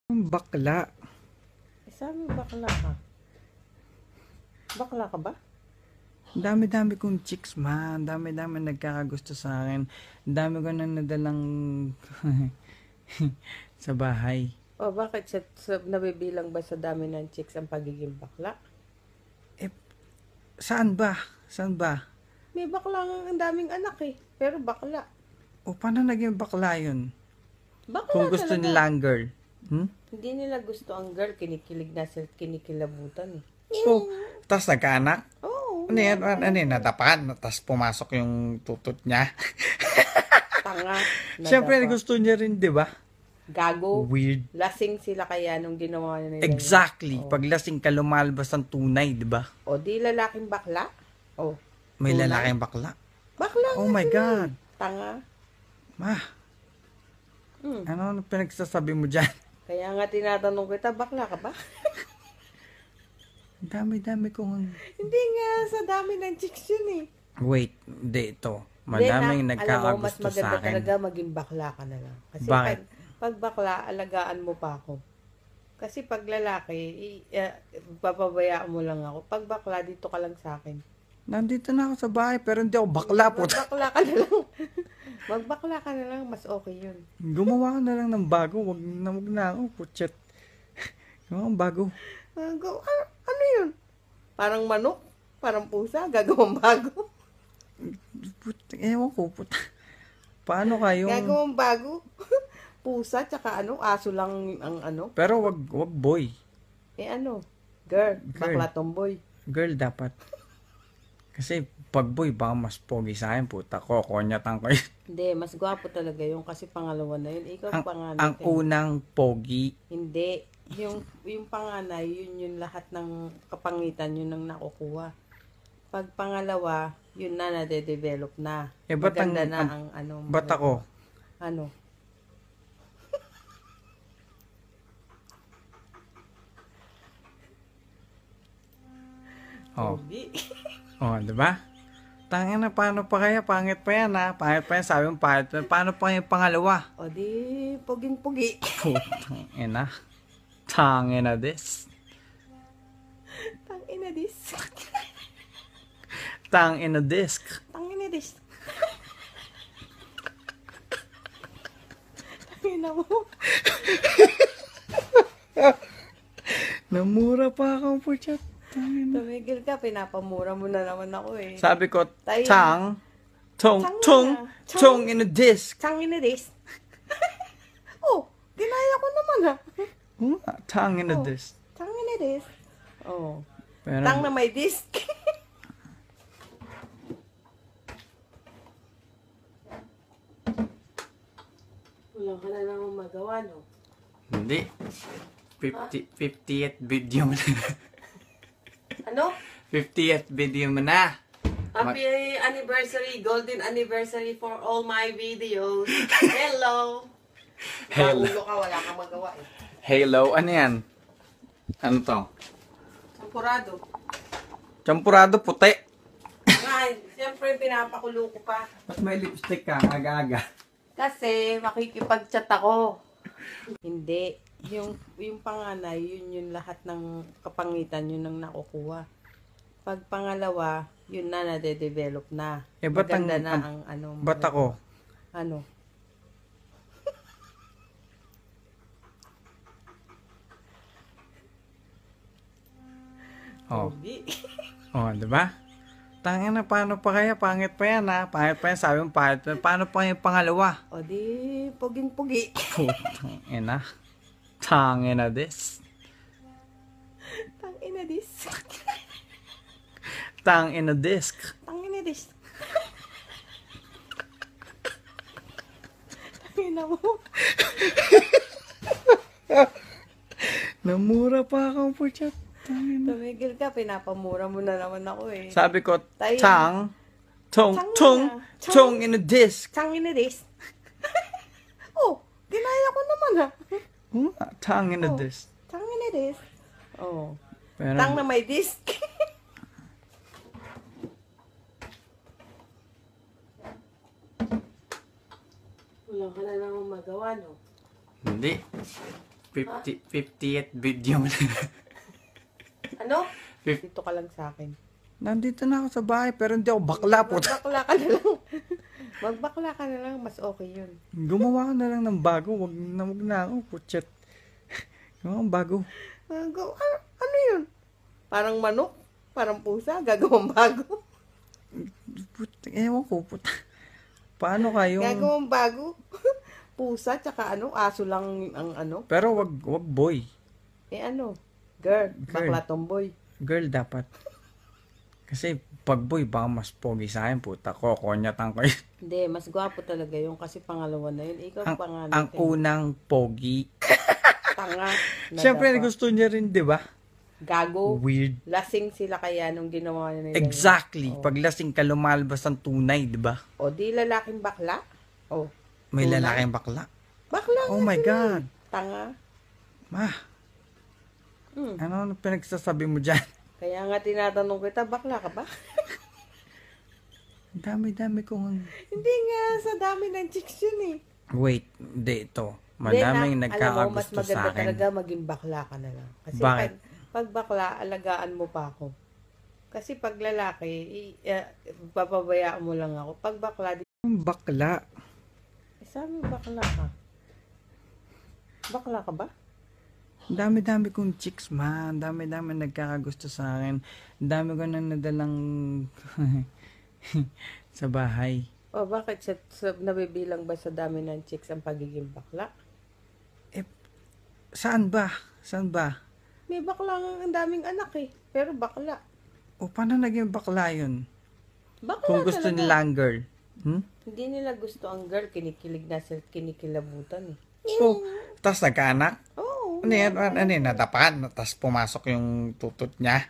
Bakla. Sabi bakla ka. Bakla ka ba? Dami-dami kong chicks, ma. Dami-dami nagkakagusto sa akin. Dami ko na nadalang sa bahay. O bakit nabibilang ba sa dami ng chicks ang pagiging bakla? Eh, saan ba? Saan ba? May bakla nga ang daming anak eh. Pero bakla. O paano naging bakla yun? Bakla Kung gusto talaga. nila ang girl. Hindi nila gusto ang girl. Kinikilig na sa kinikilabutan eh. O, tapos nagkaanak? Oo. Ano yan? Ano yan? Natapan? Tapos pumasok yung tutot niya? Tanga. Siyempre, nadapa. gusto niya rin, di ba? Gago. Weird. Lasing sila kaya nung ginawa nila. Exactly. Oh. Pag lasing ka, lumalabas ang tunay, di ba? O di lalaking bakla? O. May Tunay? lalaking bakla. Bakla Oh nga my sila God. eh. Tanga. Ma, ano pinagsasabi mo dyan? Kaya nga tinatanong kita, bakla ka ba? Dami-dami kong... Hindi nga, sa dami ng chicks yun eh. Wait, hindi ito. Hindi Madaming na, alam mo, mas nagkakagusto maganda sa akin. talaga maging bakla ka na lang. Kasi Bakit? pag bakla, alagaan mo pa ako. Kasi pag lalaki, papabayaan mo lang ako. Pag bakla, dito ka lang sa akin. Nandito na ako sa bahay pero hindi ako bakla po. Magbakla ka na lang. Magbakla ka na lang, mas okay yun. Gumawa ka na lang ng bago. Wag na ako. Putset. Gumawa ng bago. Ano yun? Parang manok? Parang pusa? Gagawang bago? Ewan ko. Paano kayong... Gagawang bago? Pusa, tsaka aso lang ang Pero wag boy. ano? Girl. Bakla tomboy. Girl dapat. Kasi pag boy, baka mas pogi sa akin. Puta ko, konyatan ko yun. Hindi, mas gwapo talaga yung kasi pangalawa na yun. Ikaw panganay. Ang unang pogi. Hindi. Yung panganay, yun lahat ng kapangitan, yun ang nakukuha. Pag pangalawa, yun na nade-develop na. Eh, ba't Maganda ang- na Ba't ako? Ano? Oh. Pogi. Oh, di ba? Tangin na, paano pa kaya? Pangit pa yan, ha? Pangit pa yan, sabi mo pangit pa. Paano pa yung pangalawa? O di, poging-pogi. Putang ina. Tangin na this. Tangina this. Tangin na disc. Tangina this. Tangina mo. Namura pa ako, putya. Tangin na. Tumigil ka, pinapamura mo na naman ako eh. Sabi ko, Tayo. tang, Tang tong in a disc. Tangina this. Oh, ginaya ko naman ha. Tang in a disc. Tangina this. Oh. Pero, Tang na may disc. Wala ka na naman magawa, no? hindi. 50th video mo na. Ano? 50th video mo na. Happy anniversary, golden anniversary for all my videos. Hello! Hello. Paulo ka, wala kang magawa eh. Halo, ano yan? Ano to? Sampurado. Champurado puti. Ay, siyempre pinapakulo ko pa. Ba't may lipstick ka? Aga-aga. Kasi makikipag-chat ako. Hindi. Yung panganay, yun lahat ng kapangitan, yun ang nakukuha. Pag pangalawa, yun na nade-develop na. Eh, ba't Maganda ang- na ang Ba't ako? Ano? Oh. Pogi. Oh, di ba? Tangin na, paano pa kaya? Pangit pa yan, ha? Pangit pa yan, sabi mo pangit pa yan. Paano pa yung pangalawa? O di, poging-pogi. Putang ina. Tangin na this. Tangina this. Tang in a disc. Tangina this. Tangina mo. Namura pa ako, putya. Tangin na. Tumigil ka, pinapamura mo na naman ako eh. Sabi ko, Tayo. tong Tang in a disc. Tangina this. Oh, ginaya ko naman ha. Tang in a Oh. disc. Tangina this. Oh. Pero, Tang na may disc. Wala ka na naman magawa, no? hindi. 50th video mo na. Ano? Fif- Dito ka lang sa akin. Nandito na ako sa bahay, pero hindi ako bakla po. Magbakla ka na lang. Magbakla ka na lang, mas okay yun. Gumawa ka na lang ng bago. Wag na ako, putset. Gumawa ng bago. Ano yun? Parang manok? Parang pusa? Gagawang bago? Ewan ko, puta. Paano kayong... Gagawang bago? Pusa, tsaka ano? Aso lang ang ano? Pero wag boy. Ano? Girl. Girl. Bakla tomboy. Girl dapat. Kasi pag boy, baka mas pogi sa akin, puta. Kokonyatan ko yun. Hindi, mas gwapo talaga yun kasi pangalawa na yun. Ikaw panganay. Ang unang pogi. Tanga. na Siyempre, dapat. gusto niya rin, di ba? Gago. Weird. Lasing sila kaya nung ginawa nila. Exactly. Oh. Pag lasing ka, lumalabas ang tunay, di ba? O, di lalaking bakla? O. May Tunay? lalaking bakla. Bakla Oh nga my sila. God. Tanga. Ma, Hmm. ano pinagsasabi mo dyan? Kaya nga tinatanong kita, bakla ka ba? Dami-dami kong... Hindi nga, sa dami ng chicks yun eh. Wait, hindi ito. Hindi, Madaming alam mo, mas nagkakagusto maganda sa akin. talaga maging bakla ka na lang. Kasi Bakit? pag bakla, alagaan mo pa ako. Kasi pag lalaki, papabayaan mo lang ako. Pag bakla, Bakla. sabi bakla ka. Bakla ka ba? Dami-dami kong chicks, ma. Dami-dami nagkakagusto sa akin. Dami ko na nadalang sa bahay. O bakit nabibilang ba sa dami ng chicks ang pagiging bakla? Saan ba? Saan ba? May bakla nga ang daming anak eh. Pero bakla. O paano naging bakla yun? Bakla Kung gusto talaga. nila ang girl. Hindi nila gusto ang girl. Kinikilig na sila, kinikilabutan eh. Oh, tapos nagkaanak? Oo. Ano yan? Natapan? Tapos pumasok yung tutot niya?